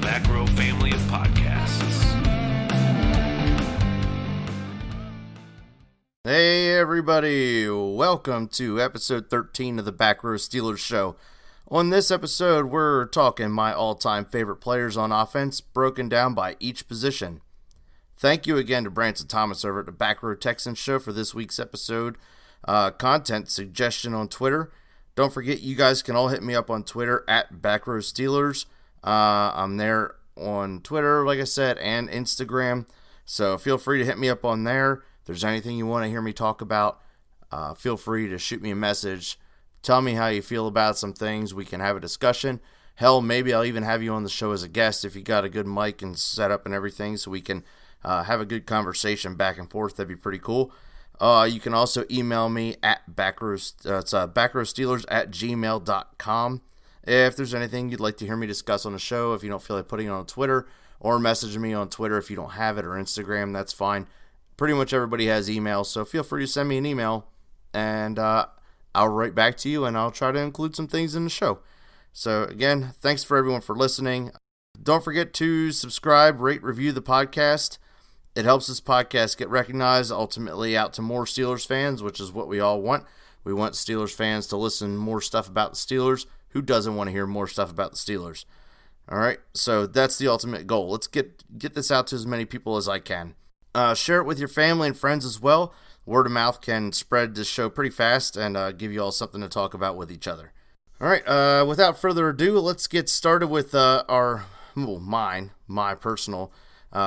Back Row family of podcasts. Hey everybody, welcome to episode 13 of the Back Row Steelers show. On this episode, we're talking my all-time favorite players on offense, broken down by each position. Thank you again to Branson Thomas over at the Back Row Texans show for this week's episode. Content suggestion on Twitter. Don't forget, you guys can all hit me up on Twitter at Back Row Steelers. I'm there on Twitter, like I said, and Instagram. So feel free to hit me up on there. If there's anything you want to hear me talk about, feel free to shoot me a message. Tell me how you feel about some things. We can have a discussion. Hell, maybe I'll even have you on the show as a guest if you got a good mic and setup and everything, so we can have a good conversation back and forth. That'd be pretty cool. You can also email me at backrowsteelers@gmail.com if there's anything you'd like to hear me discuss on the show. If you don't feel like putting it on Twitter, or message me on Twitter if you don't have it, or Instagram, that's fine. Pretty much everybody has email, so feel free to send me an email, and I'll write back to you, and I'll try to include some things in the show. So again, thanks for everyone for listening. Don't forget to subscribe, rate, review the podcast. It helps this podcast get recognized, ultimately out to more Steelers fans, which is what we all want. We want Steelers fans to listen more stuff about the Steelers. Who doesn't want to hear more stuff about the Steelers? All right, so that's the ultimate goal. Let's get this out to as many people as I can. Share it with your family and friends as well. Word of mouth can spread this show pretty fast and give you all something to talk about with each other. All right, without further ado, let's get started with my personal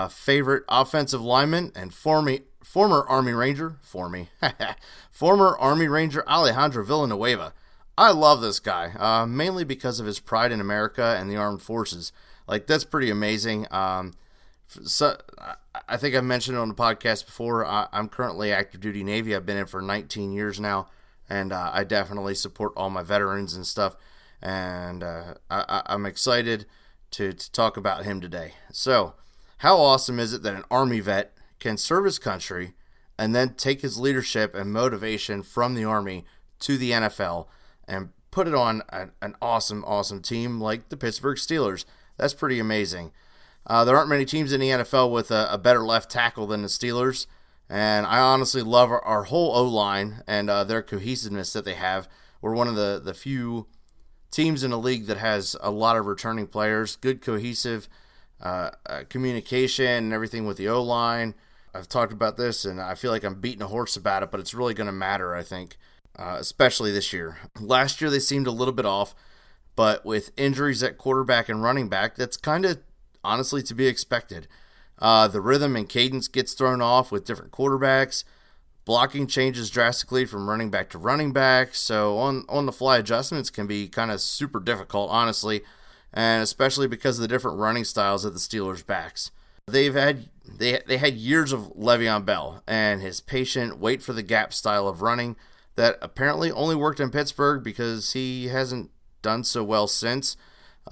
favorite offensive lineman and former Army Ranger Alejandro Villanueva. I love this guy, mainly because of his pride in America and the armed forces. Like, that's pretty amazing. So I think I've mentioned it on the podcast before. I'm currently active duty Navy. I've been in for 19 years now, and I definitely support all my veterans and stuff. And I'm excited to talk about him today. So, how awesome is it that an Army vet can serve his country and then take his leadership and motivation from the Army to the NFL and put it on an awesome team like the Pittsburgh Steelers? That's pretty amazing. There aren't many teams in the NFL with a better left tackle than the Steelers, and I honestly love our whole O-line and their cohesiveness that they have. We're one of the few teams in the league that has a lot of returning players, good cohesive communication and everything with the O-line. I've talked about this, and I feel like I'm beating a horse about it, but it's really going to matter, I think, especially this year. Last year they seemed a little bit off, but with injuries at quarterback and running back, that's kind of honestly to be expected. The rhythm and cadence gets thrown off with different quarterbacks. Blocking changes drastically from running back to running back, so on the fly adjustments can be kind of super difficult, honestly, and especially because of the different running styles of the Steelers' backs. They had years of Le'Veon Bell and his patient wait for the gap style of running that apparently only worked in Pittsburgh because he hasn't done so well since.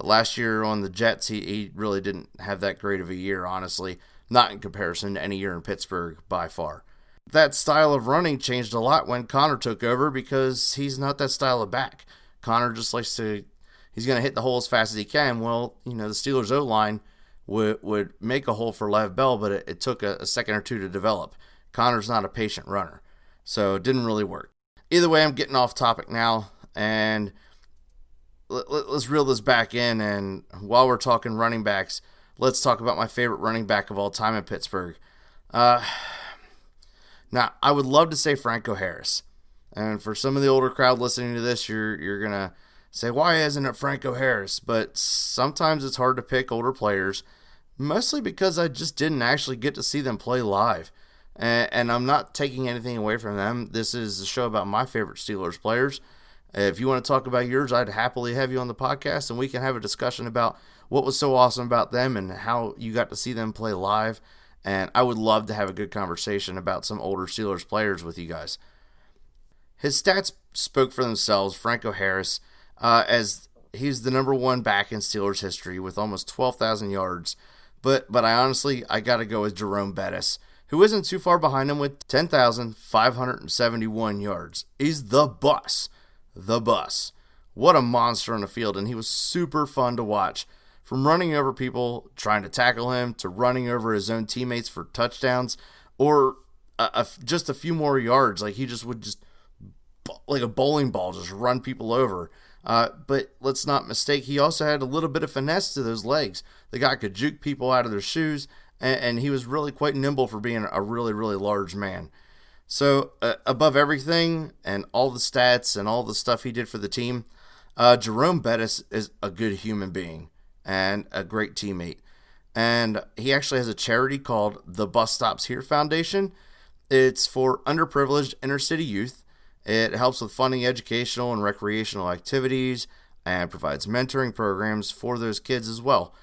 Last year on the Jets, he really didn't have that great of a year, honestly. Not in comparison to any year in Pittsburgh by far. That style of running changed a lot when Connor took over because he's not that style of back. Connor just likes to, he's going to hit the hole as fast as he can. Well, the Steelers O-line would make a hole for Lev Bell, but it took a second or two to develop. Connor's not a patient runner, so it didn't really work. Either way, I'm getting off topic now, and let's reel this back in, and while we're talking running backs, let's talk about my favorite running back of all time in Pittsburgh. Now, I would love to say Franco Harris, and for some of the older crowd listening to this, you're going to say, why isn't it Franco Harris? But sometimes it's hard to pick older players, mostly because I just didn't actually get to see them play live, and I'm not taking anything away from them. This is a show about my favorite Steelers players. If you want to talk about yours, I'd happily have you on the podcast, and we can have a discussion about what was so awesome about them and how you got to see them play live. And I would love to have a good conversation about some older Steelers players with you guys. His stats spoke for themselves. Franco Harris, as he's the number one back in Steelers history with almost 12,000 yards. But I got to go with Jerome Bettis, who isn't too far behind him with 10,571 yards. He's the bus. What a monster on the field, and he was super fun to watch. from running over people trying to tackle him to running over his own teammates for touchdowns or just a few more yards. Like he just would like a bowling ball, just run people over. But let's not mistake, he also had a little bit of finesse to those legs. The guy could juke people out of their shoes, and he was really quite nimble for being a really, really large man. So above everything and all the stats and all the stuff he did for the team, Jerome Bettis is a good human being and a great teammate. And he actually has a charity called the Bus Stops Here Foundation. It's for underprivileged inner city youth. It helps with funding educational and recreational activities and provides mentoring programs for those kids as well.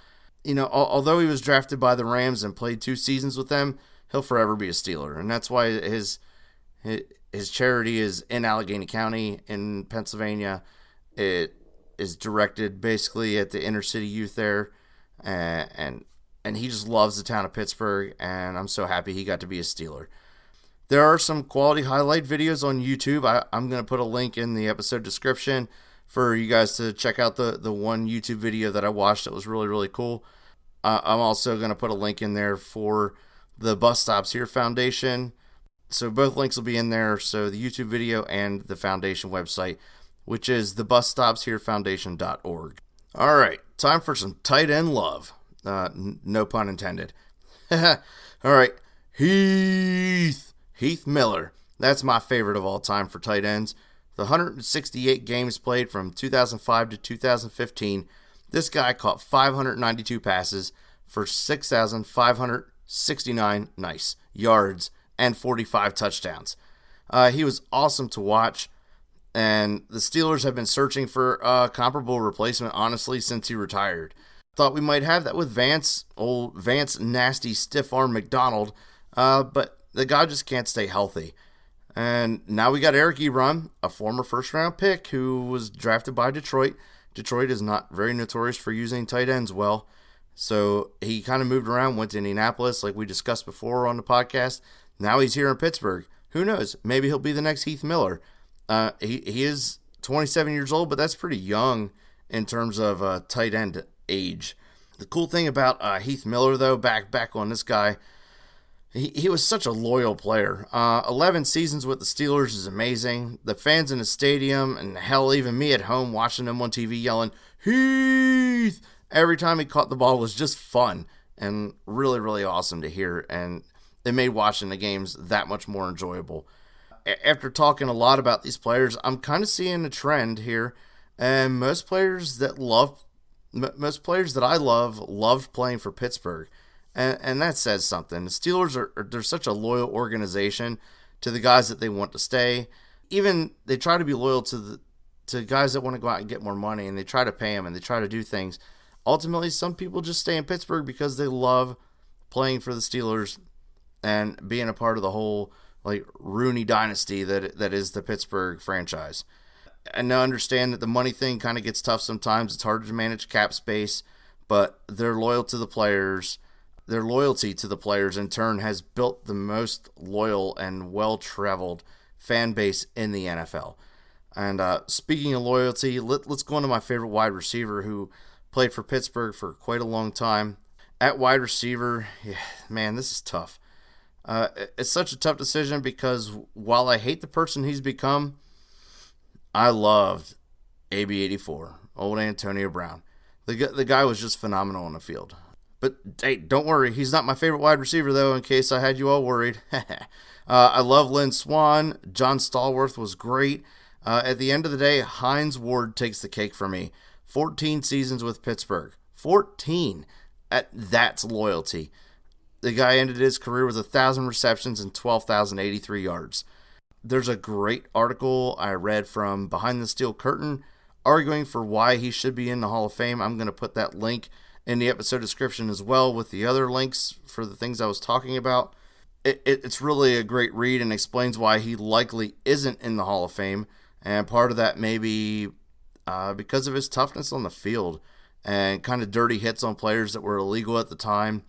You know, although he was drafted by the Rams and played 2 seasons with them, he'll forever be a Steeler. And that's why his charity is in Allegheny County in Pennsylvania. It is directed basically at the inner city youth there, and he just loves the town of Pittsburgh, and I'm so happy he got to be a Steeler. There are some quality highlight videos on YouTube. I'm going to put a link in the episode description for you guys to check out the one YouTube video that I watched that was really, really cool. I'm also going to put a link in there for the Bus Stops Here Foundation. So both links will be in there. So the YouTube video and the foundation website, which is thebusstopsherefoundation.org. All right, time for some tight end love. No pun intended. All right, Heath Miller. That's my favorite of all time for tight ends. The 168 games played from 2005 to 2015, this guy caught 592 passes for 6,569 yards and 45 touchdowns. He was awesome to watch, and the Steelers have been searching for a comparable replacement, honestly, since he retired. Thought we might have that with Vance, old Vance nasty stiff-arm McDonald, but the guy just can't stay healthy. And now we got Eric Ebron, a former first-round pick who was drafted by Detroit. Detroit is not very notorious for using tight ends well, so he kind of moved around, went to Indianapolis like we discussed before on the podcast. Now he's here in Pittsburgh. Who knows? Maybe he'll be the next Heath Miller. He is 27 years old, but that's pretty young in terms of tight end age. The cool thing about Heath Miller, though, back on this guy, he was such a loyal player. 11 seasons with the Steelers is amazing. The fans in the stadium, and hell, even me at home watching him on TV yelling, Heath! Every time he caught the ball was just fun and really, really awesome to hear. And it made watching the games that much more enjoyable. After talking a lot about these players, I'm kind of seeing a trend here. And most players that I love loved playing for Pittsburgh. And that says something. The Steelers they're such a loyal organization to the guys that they want to stay. Even they try to be loyal to guys that want to go out and get more money, and they try to pay them and they try to do things. Ultimately, some people just stay in Pittsburgh because they love playing for the Steelers and being a part of the whole like Rooney dynasty that is the Pittsburgh franchise. And I understand that the money thing kind of gets tough sometimes. It's hard to manage cap space, but they're loyal to the players. Their loyalty to the players, in turn, has built the most loyal and well-traveled fan base in the NFL. And speaking of loyalty, let's go into my favorite wide receiver who played for Pittsburgh for quite a long time. At wide receiver, man, this is tough. It's such a tough decision because while I hate the person he's become, I loved AB84, old Antonio Brown. The guy was just phenomenal on the field. But hey, don't worry, he's not my favorite wide receiver, though, in case I had you all worried. I love Lynn Swann. John Stallworth was great. At the end of the day, Hines Ward takes the cake for me. 14 seasons with Pittsburgh. 14! That's loyalty. The guy ended his career with 1,000 receptions and 12,083 yards. There's a great article I read from Behind the Steel Curtain arguing for why he should be in the Hall of Fame. I'm going to put that link in the episode description as well with the other links for the things I was talking about. It's really a great read and explains why he likely isn't in the Hall of Fame. And part of that may be because of his toughness on the field and kind of dirty hits on players that were illegal at the time.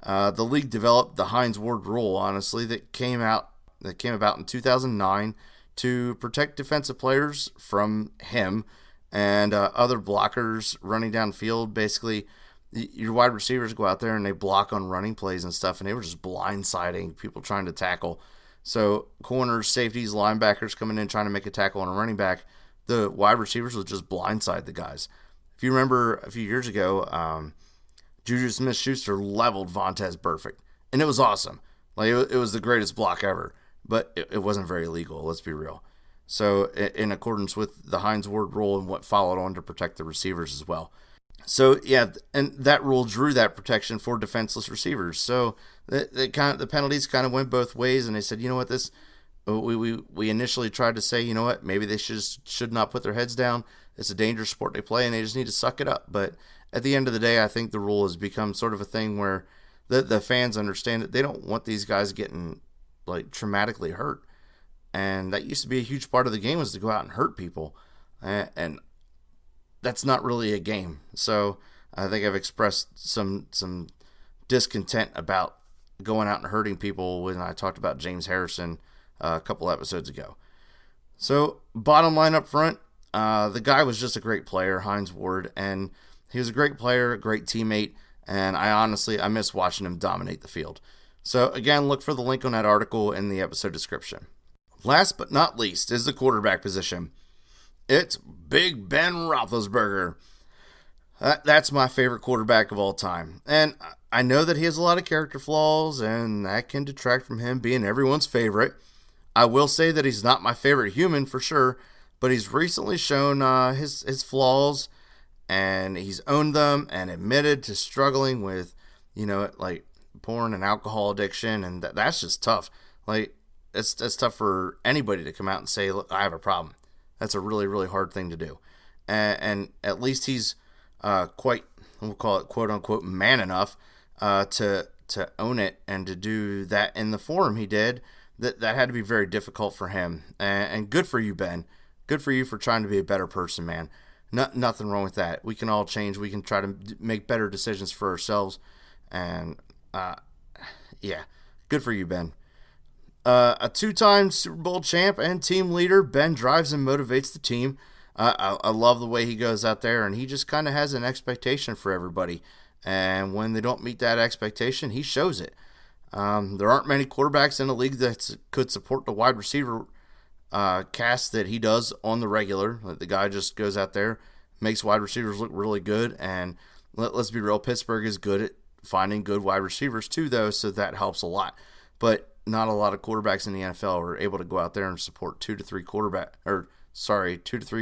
The league developed the Hines Ward rule, honestly, that came about in 2009 to protect defensive players from him and other blockers running downfield. Basically, your wide receivers go out there and they block on running plays and stuff, and they were just blindsiding people trying to tackle. So corners, safeties, linebackers coming in trying to make a tackle on a running back, the wide receivers would just blindside the guys. If you remember a few years ago, Juju Smith-Schuster leveled Vontaze Burfict, and it was awesome. Like it was the greatest block ever, but it wasn't very legal. Let's be real. So in accordance with the Hines Ward rule and what followed on to protect the receivers as well. So yeah, and that rule drew that protection for defenseless receivers. So the penalties kind of went both ways, and they said, you know what, this we initially tried to say, you know what, maybe they should not put their heads down. It's a dangerous sport they play, and they just need to suck it up. But at the end of the day, I think the rule has become sort of a thing where the fans understand that they don't want these guys getting like traumatically hurt, and that used to be a huge part of the game, was to go out and hurt people, and that's not really a game. So I think I've expressed some discontent about going out and hurting people when I talked about James Harrison a couple episodes ago. So bottom line up front, the guy was just a great player, Hines Ward, and he was a great player, a great teammate, and I miss watching him dominate the field. So again, look for the link on that article in the episode description. Last but not least is the quarterback position. It's Big Ben Roethlisberger. That's my favorite quarterback of all time. And I know that he has a lot of character flaws, and that can detract from him being everyone's favorite. I will say that he's not my favorite human for sure, but he's recently shown his flaws, and he's owned them and admitted to struggling with, like porn and alcohol addiction, and that's just tough. Like, it's tough for anybody to come out and say, look, I have a problem. That's a really, really hard thing to do. And at least he's quite, we'll call it quote unquote, man enough to own it and to do that in the forum he did. That had to be very difficult for him. And good for you, Ben. Good for you for trying to be a better person, man. Nothing wrong with that. We can all change. We can try to make better decisions for ourselves. And yeah, good for you, Ben. A two-time Super Bowl champ and team leader, Ben drives and motivates the team. I love the way he goes out there, and he just kind of has an expectation for everybody. And when they don't meet that expectation, he shows it. There aren't many quarterbacks in the league that could support the wide receiver cast that he does on the regular. The guy just goes out there, makes wide receivers look really good, and let's be real, Pittsburgh is good at finding good wide receivers too, though, so that helps a lot. But not a lot of quarterbacks in the NFL are able to go out there and support two to three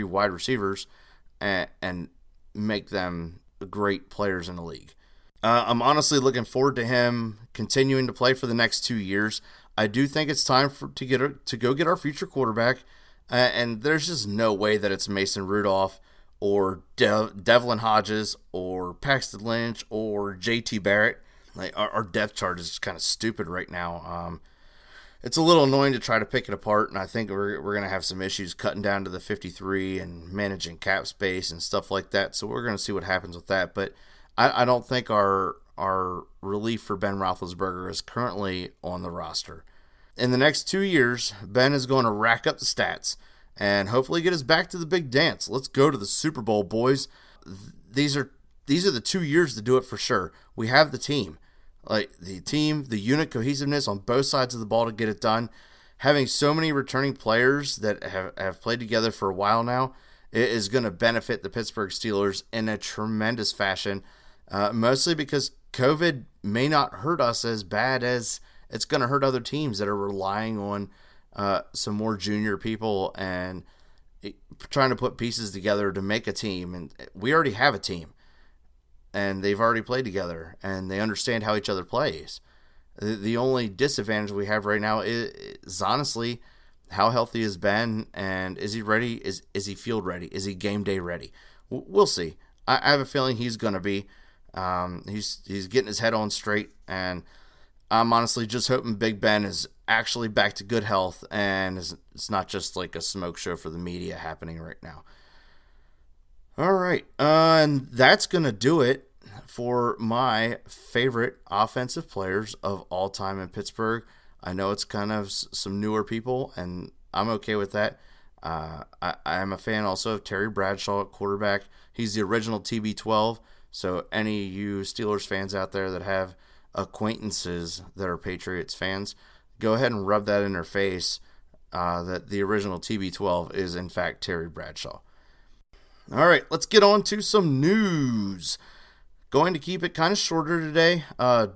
wide receivers and make them great players in the league. I'm honestly looking forward to him continuing to play for the next 2 years. I do think it's time to go get our future quarterback, and there's just no way that it's Mason Rudolph or Devlin Hodges or Paxton Lynch or JT Barrett. Like our depth chart is kind of stupid right now. It's a little annoying to try to pick it apart, and I think we're going to have some issues cutting down to the 53 and managing cap space and stuff like that. So we're going to see what happens with that. But I don't think our relief for Ben Roethlisberger is currently on the roster. In the next 2 years, Ben is going to rack up the stats and hopefully get us back to the big dance. Let's go to the Super Bowl, boys. These are the 2 years to do it for sure. We have the team. Like the team, the unit cohesiveness on both sides of the ball to get it done. Having so many returning players that have played together for a while now, it is going to benefit the Pittsburgh Steelers in a tremendous fashion. Mostly because COVID may not hurt us as bad as it's going to hurt other teams that are relying on some more junior people and trying to put pieces together to make a team. And we already have a team. And they've already played together, and they understand how each other plays. The only disadvantage we have right now is honestly, how healthy is Ben, and is he ready? Is he field ready? Is he game day ready? We'll see. I have a feeling he's going to be. He's getting his head on straight, and I'm honestly just hoping Big Ben is actually back to good health, and it's not just like a smoke show for the media happening right now. All right, and that's going to do it for my favorite offensive players of all time in Pittsburgh. I know it's kind of some newer people, and I'm okay with that. I am a fan also of Terry Bradshaw at quarterback. He's the original TB12. So any of you Steelers fans out there that have acquaintances that are Patriots fans, go ahead and rub that in their face that the original TB12 is in fact Terry Bradshaw. All right, let's get on to some news. Going to keep it kind of shorter today.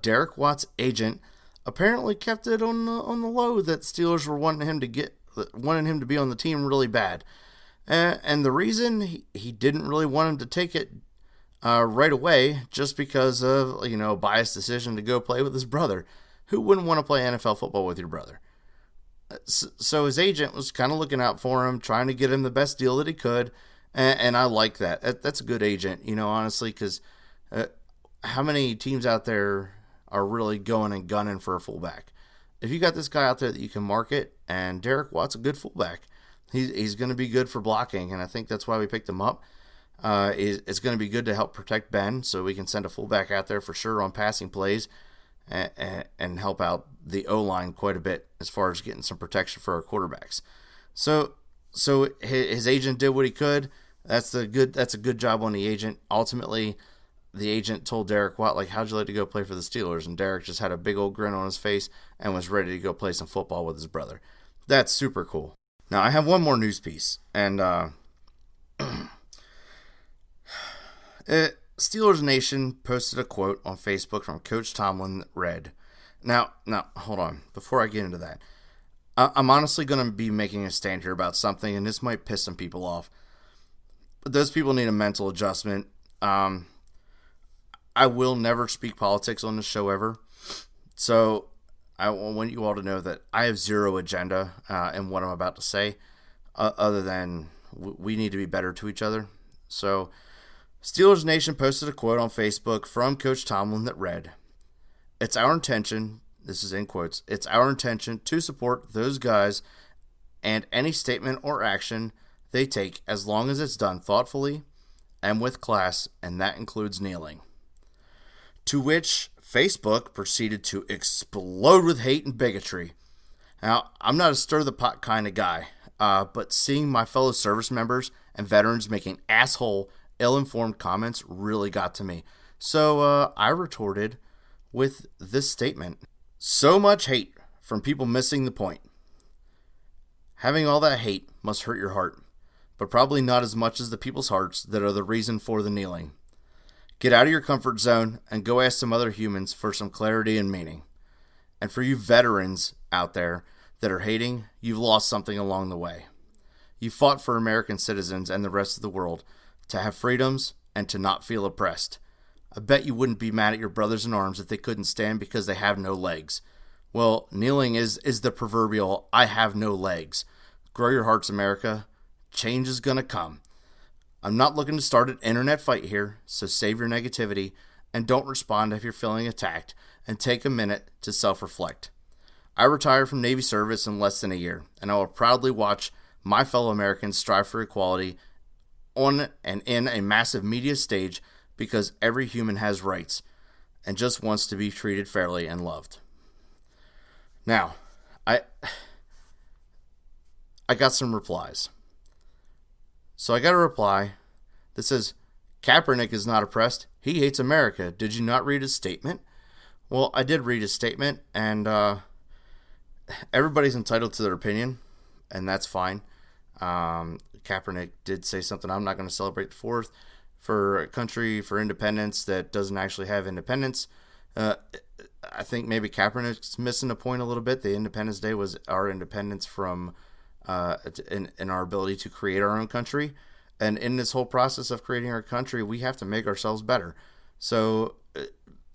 Derek Watt's agent apparently kept it on the low that Steelers were wanting him to be on the team really bad, and the reason he didn't really want him to take it right away, just because of a biased decision to go play with his brother. Who wouldn't want to play NFL football with your brother? So his agent was kind of looking out for him, trying to get him the best deal that he could, and I like that. That's a good agent, honestly, because how many teams out there are really going and gunning for a fullback? If you got this guy out there that you can market, and Derek Watt's a good fullback, he's going to be good for blocking, and I think that's why we picked him up. It's going to be good to help protect Ben, so we can send a fullback out there for sure on passing plays and help out the O-line quite a bit as far as getting some protection for our quarterbacks. So his agent did what he could. That's a good job on the agent. Ultimately, the agent told Derek Watt, like, how'd you like to go play for the Steelers? And Derek just had a big old grin on his face and was ready to go play some football with his brother. That's super cool. Now, I have one more news piece, and Steelers Nation posted a quote on Facebook from Coach Tomlin that read, now, hold on. Before I get into that, I'm honestly going to be making a stand here about something, and this might piss some people off. But those people need a mental adjustment. I will never speak politics on this show ever. So I want you all to know that I have zero agenda in what I'm about to say, other than we need to be better to each other. So Steelers Nation posted a quote on Facebook from Coach Tomlin that read, "It's our intention," this is in quotes, "it's our intention to support those guys and any statement or action they take as long as it's done thoughtfully and with class, and that includes kneeling." To which Facebook proceeded to explode with hate and bigotry. Now, I'm not a stir-the-pot kind of guy, but seeing my fellow service members and veterans making asshole, ill-informed comments really got to me. So I retorted with this statement. "So much hate from people missing the point. Having all that hate must hurt your heart, but probably not as much as the people's hearts that are the reason for the kneeling. Get out of your comfort zone and go ask some other humans for some clarity and meaning. And for you veterans out there that are hating, you've lost something along the way. You fought for American citizens and the rest of the world to have freedoms and to not feel oppressed. I bet you wouldn't be mad at your brothers in arms if they couldn't stand because they have no legs. Well, kneeling is the proverbial I have no legs. Grow your hearts, America. Change is gonna come. I'm not looking to start an internet fight here, so save your negativity and don't respond if you're feeling attacked, and take a minute to self-reflect. I retire from Navy service in less than a year, and I will proudly watch my fellow Americans strive for equality on and in a massive media stage because every human has rights and just wants to be treated fairly and loved." Now, I got some replies. So I got a reply that says, "Kaepernick is not oppressed. He hates America. Did you not read his statement?" Well, I did read his statement, and everybody's entitled to their opinion, and that's fine. Kaepernick did say something, I'm not going to celebrate the 4th for a country for independence that doesn't actually have independence. I think maybe Kaepernick's missing a point a little bit. The Independence Day was our independence from in our ability to create our own country. And in this whole process of creating our country, we have to make ourselves better. So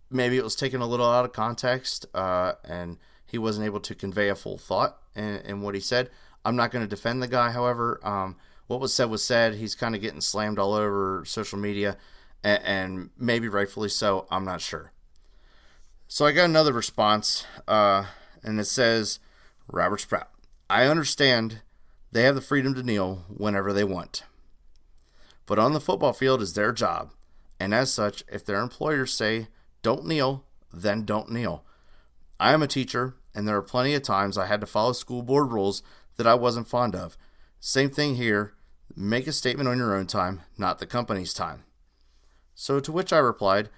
maybe it was taken a little out of context, and he wasn't able to convey a full thought in what he said. I'm not going to defend the guy, however. What was said was said. He's kind of getting slammed all over social media, and maybe rightfully so. I'm not sure. So I got another response, and it says, Robert Sprout, "I understand they have the freedom to kneel whenever they want. But on the football field is their job, and as such, if their employers say, don't kneel, then don't kneel. I am a teacher, and there are plenty of times I had to follow school board rules that I wasn't fond of. Same thing here. Make a statement on your own time, not the company's time. So to which I replied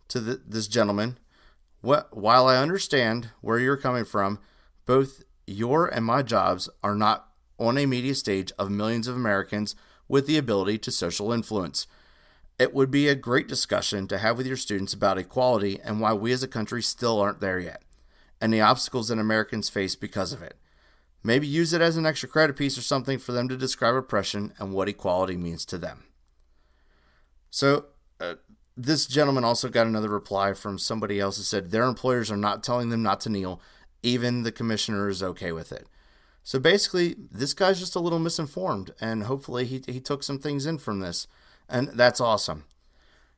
to this gentleman, while I understand where you're coming from, both your and my jobs are not on a media stage of millions of Americans with the ability to social influence. It would be a great discussion to have with your students about equality and why we as a country still aren't there yet, and the obstacles that Americans face because of it. Maybe use it as an extra credit piece or something for them to describe oppression and what equality means to them. So, this gentleman also got another reply from somebody else who said their employers are not telling them not to kneel. Even the commissioner is okay with it. So basically, this guy's just a little misinformed, and hopefully he took some things in from this, and that's awesome.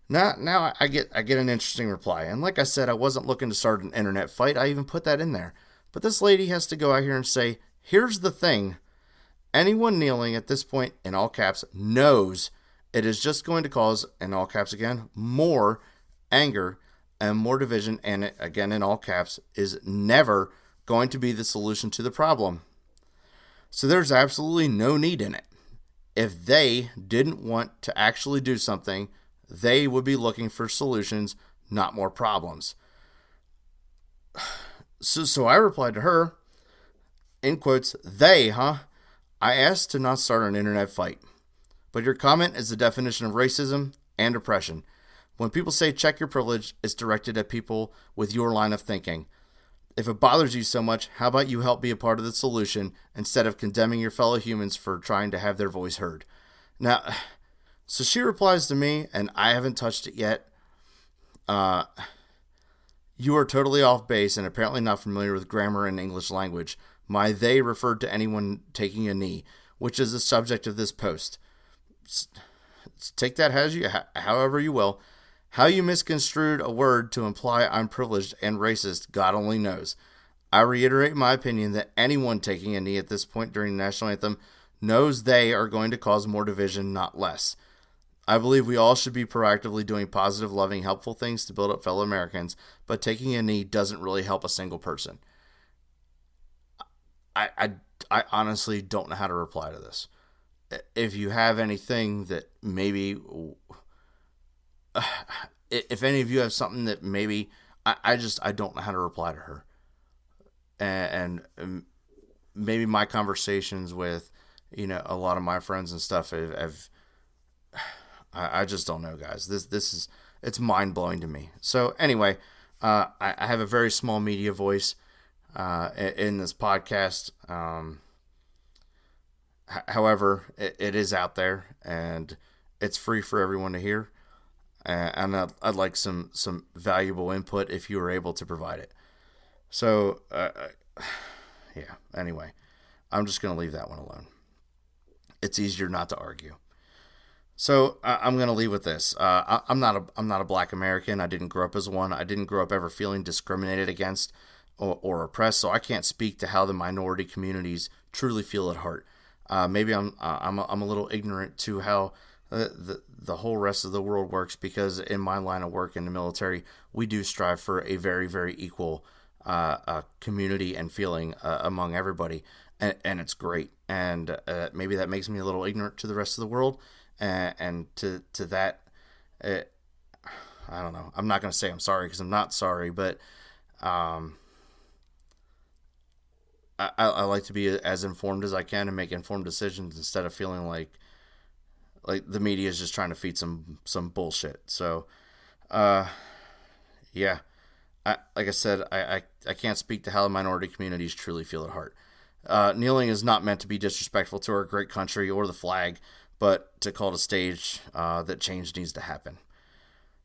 Now I get an interesting reply, and like I said, I wasn't looking to start an internet fight. I even put that in there. But this lady has to go out here and say, here's the thing. Anyone kneeling at this point, in all caps, knows it is just going to cause, in all caps again, more anger and more division, and it, again, in all caps, is never going to be the solution to the problem. So there's absolutely no need in it. If they didn't want to actually do something, they would be looking for solutions, not more problems. So I replied to her, in quotes, they, huh? I asked to not start an internet fight. But your comment is the definition of racism and oppression. When people say check your privilege, it's directed at people with your line of thinking. If it bothers you so much, how about you help be a part of the solution instead of condemning your fellow humans for trying to have their voice heard? Now, so she replies to me, and I haven't touched it yet. You are totally off base and apparently not familiar with grammar and English language. My they referred to anyone taking a knee, which is the subject of this post. Take that however you will. How you misconstrued a word to imply I'm privileged and racist, God only knows. I reiterate my opinion that anyone taking a knee at this point during the national anthem knows they are going to cause more division, not less. I believe we all should be proactively doing positive, loving, helpful things to build up fellow Americans, but taking a knee doesn't really help a single person. I honestly don't know how to reply to this. If you have anything that maybe, if any of you have something that maybe, I don't know how to reply to her. And maybe my conversations with, a lot of my friends and stuff I just don't know, guys. It's mind blowing to me. So anyway, I have a very small media voice in this podcast. However, it is out there and it's free for everyone to hear. And I'd like some valuable input if you were able to provide it. So, yeah, anyway, I'm just going to leave that one alone. It's easier not to argue. So I'm going to leave with this. I'm not a black American. I didn't grow up as one. I didn't grow up ever feeling discriminated against or oppressed. So I can't speak to how the minority communities truly feel at heart. Maybe I'm a little ignorant to how the whole rest of the world works, because in my line of work in the military, we do strive for a very, very equal community and feeling among everybody, and it's great. And maybe that makes me a little ignorant to the rest of the world, and to that, I don't know. I'm not going to say I'm sorry, because I'm not sorry, but I like to be as informed as I can and make informed decisions instead of feeling like the media is just trying to feed some bullshit. So, yeah, like I said, I can't speak to how the minority communities truly feel at heart. Kneeling is not meant to be disrespectful to our great country or the flag, but to call it a stage that change needs to happen.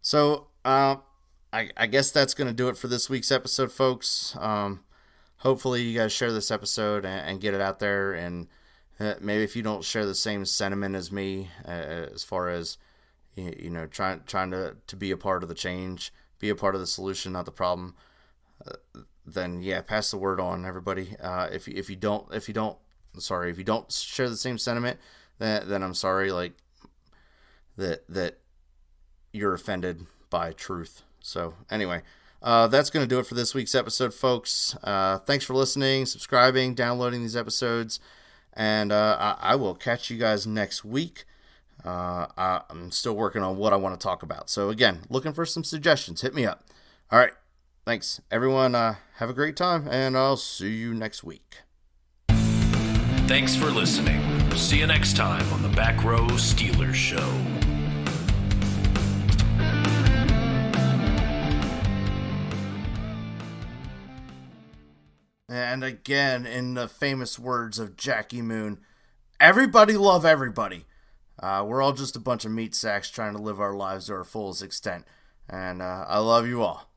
So, I guess that's going to do it for this week's episode, folks. Hopefully you guys share this episode and get it out there, and maybe if you don't share the same sentiment as me, as far as trying to be a part of the change, be a part of the solution, not the problem, then yeah, pass the word on, everybody. If you don't share the same sentiment, then I'm sorry, like that you're offended by truth. So anyway, that's going to do it for this week's episode, folks. Thanks for listening, subscribing, downloading these episodes. And I will catch you guys next week. I'm still working on what I want to talk about. So again, looking for some suggestions. Hit me up. All right. Thanks, everyone. Have a great time, and I'll see you next week. Thanks for listening. See you next time on the Back Row Steelers Show. And again, in the famous words of Jackie Moon, everybody love everybody. We're all just a bunch of meat sacks trying to live our lives to our fullest extent. And I love you all.